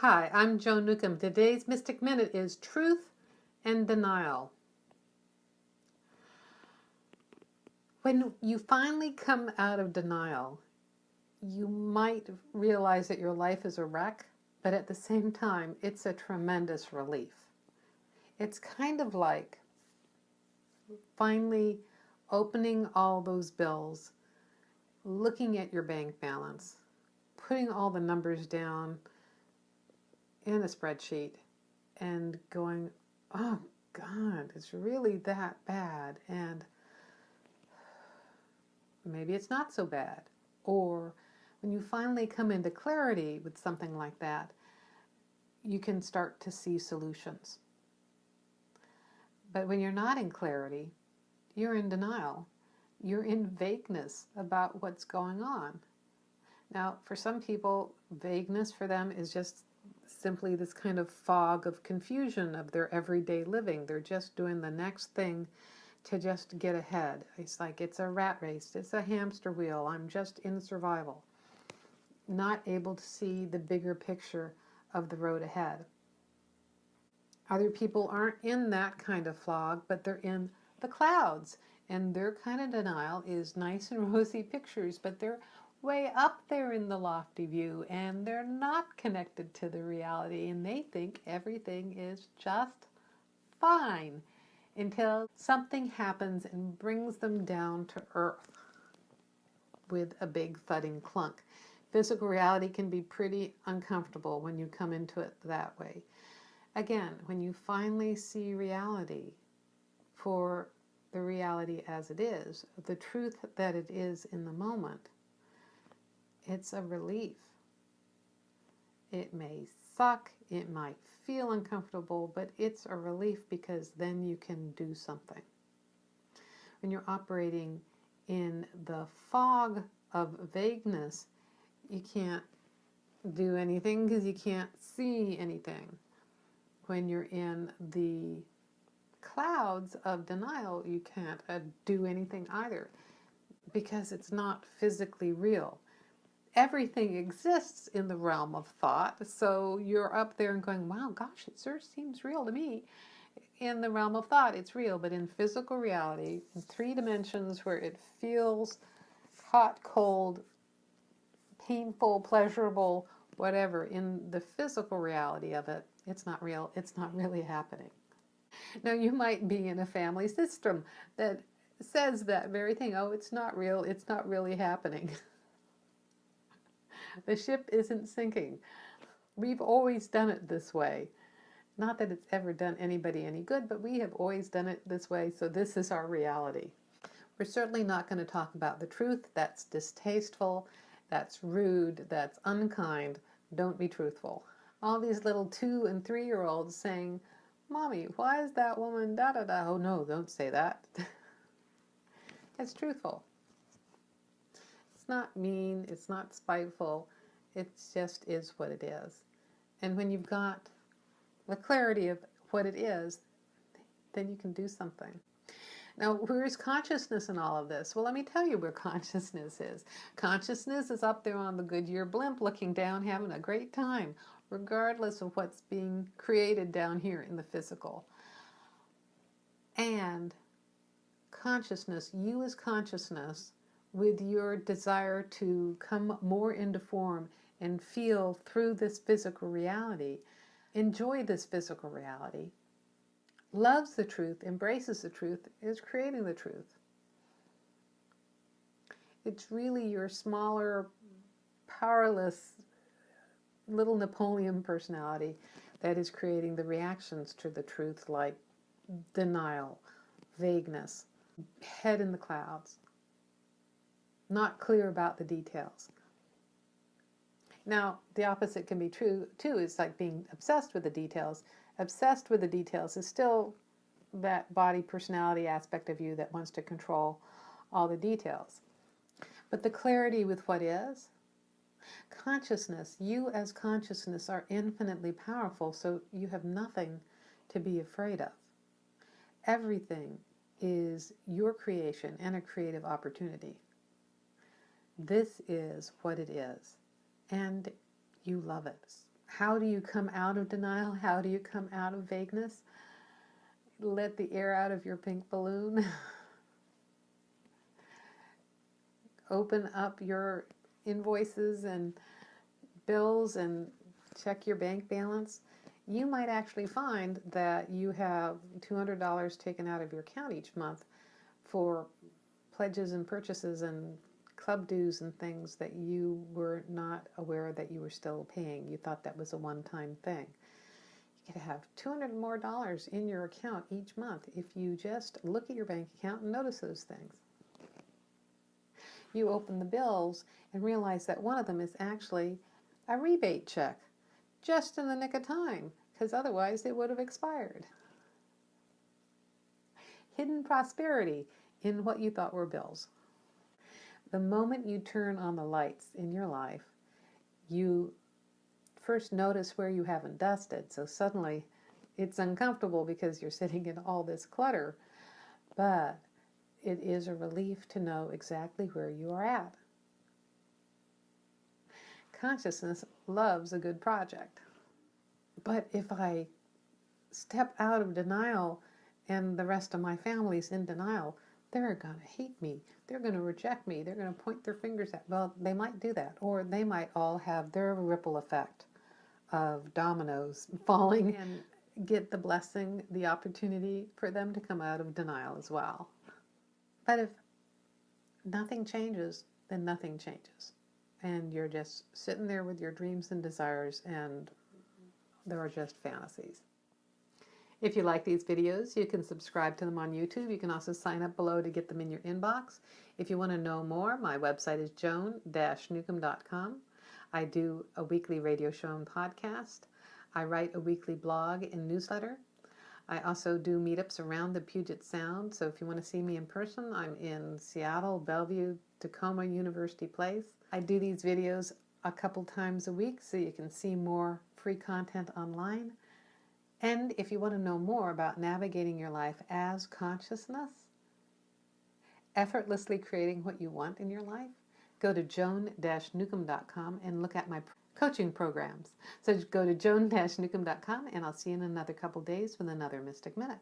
Hi, I'm Joan Newcomb. Today's Mystic Minute is Truth and Denial. When you finally come out of denial, you might realize that your life is a wreck, but at the same time, it's a tremendous relief. It's kind of like finally opening all those bills, looking at your bank balance, putting all the numbers down in a spreadsheet and going, oh God, it's really that bad. And maybe it's not so bad. Or when you finally come into clarity with something like that, you can start to see solutions. But when you're not in clarity, you're in denial. You're in vagueness about what's going on. Now, for some people, vagueness for them is just simply this kind of fog of confusion of their everyday living. They're just doing the next thing to just get ahead. It's like it's a rat race, it's a hamster wheel. I'm just in survival, not able to see the bigger picture of the road ahead. Other people aren't in that kind of fog, but they're in the clouds, and their kind of denial is nice and rosy pictures, but they're way up there in the lofty view, and they're not connected to the reality, and they think everything is just fine until something happens and brings them down to earth with a big thudding clunk. Physical reality can be pretty uncomfortable when you come into it that way. Again, when you finally see reality for the reality as it is, the truth that it is in the moment, it's a relief. It may suck, it might feel uncomfortable, but it's a relief because then you can do something. When you're operating in the fog of vagueness, you can't do anything because you can't see anything. When you're in the clouds of denial, you can't do anything either because it's not physically real. Everything exists in the realm of thought, so you're up there and going, wow, gosh, it sure seems real to me. In the realm of thought, it's real, but in physical reality, in 3 dimensions where it feels hot, cold, painful, pleasurable, whatever, in the physical reality of it, it's not real, it's not really happening. Now, you might be in a family system that says that very thing, oh, it's not real, it's not really happening. The ship isn't sinking. We've always done it this way. Not that it's ever done anybody any good, but we have always done it this way, so this is our reality. We're certainly not going to talk about the truth. That's distasteful, that's rude, that's unkind. Don't be truthful. All these little 2- and 3-year-olds saying, Mommy, why is that woman da-da-da? Oh no, don't say that. It's truthful. It's not mean, it's not spiteful, it just is what it is. And when you've got the clarity of what it is, then you can do something. Now, where is consciousness in all of this? Well, let me tell you where consciousness is. Consciousness is up there on the Goodyear blimp looking down, having a great time, regardless of what's being created down here in the physical. And consciousness, you as consciousness, with your desire to come more into form and feel through this physical reality, enjoy this physical reality, loves the truth, embraces the truth, is creating the truth. It's really your smaller, powerless, little Napoleon personality that is creating the reactions to the truth, like denial, vagueness, head in the clouds, not clear about the details. Now, the opposite can be true too. It's like being obsessed with the details. Obsessed with the details is still that body personality aspect of you that wants to control all the details. But the clarity with what is, consciousness, you as consciousness are infinitely powerful, so you have nothing to be afraid of. Everything is your creation and a creative opportunity. This is what it is, and you love it. How do you come out of denial? How do you come out of vagueness? Let the air out of your pink balloon. Open up your invoices and bills and check your bank balance. You might actually find that you have $200 taken out of your account each month for pledges and purchases and club dues and things that you were not aware that you were still paying. You thought that was a one-time thing. You could have $200 more in your account each month if you just look at your bank account and notice those things. You open the bills and realize that one of them is actually a rebate check, just in the nick of time, because otherwise it would have expired. Hidden prosperity in what you thought were bills. The moment you turn on the lights in your life, you first notice where you haven't dusted. So suddenly it's uncomfortable because you're sitting in all this clutter, but it is a relief to know exactly where you are at. Consciousness loves a good project. But if I step out of denial and the rest of my family's in denial, they're going to hate me. They're going to reject me. They're going to point their fingers at, well, they might do that. Or they might all have their ripple effect of dominoes falling and get the blessing, the opportunity for them to come out of denial as well. But if nothing changes, then nothing changes. And you're just sitting there with your dreams and desires, and they're just fantasies. If you like these videos, you can subscribe to them on YouTube. You can also sign up below to get them in your inbox. If you want to know more, my website is joan-newcomb.com. I do a weekly radio show and podcast. I write a weekly blog and newsletter. I also do meetups around the Puget Sound, so if you want to see me in person, I'm in Seattle, Bellevue, Tacoma, University Place. I do these videos a couple times a week so you can see more free content online. And if you want to know more about navigating your life as consciousness, effortlessly creating what you want in your life, go to joan-newcomb.com and look at my coaching programs. So go to joan-newcomb.com and I'll see you in another couple days with another Mystic Minute.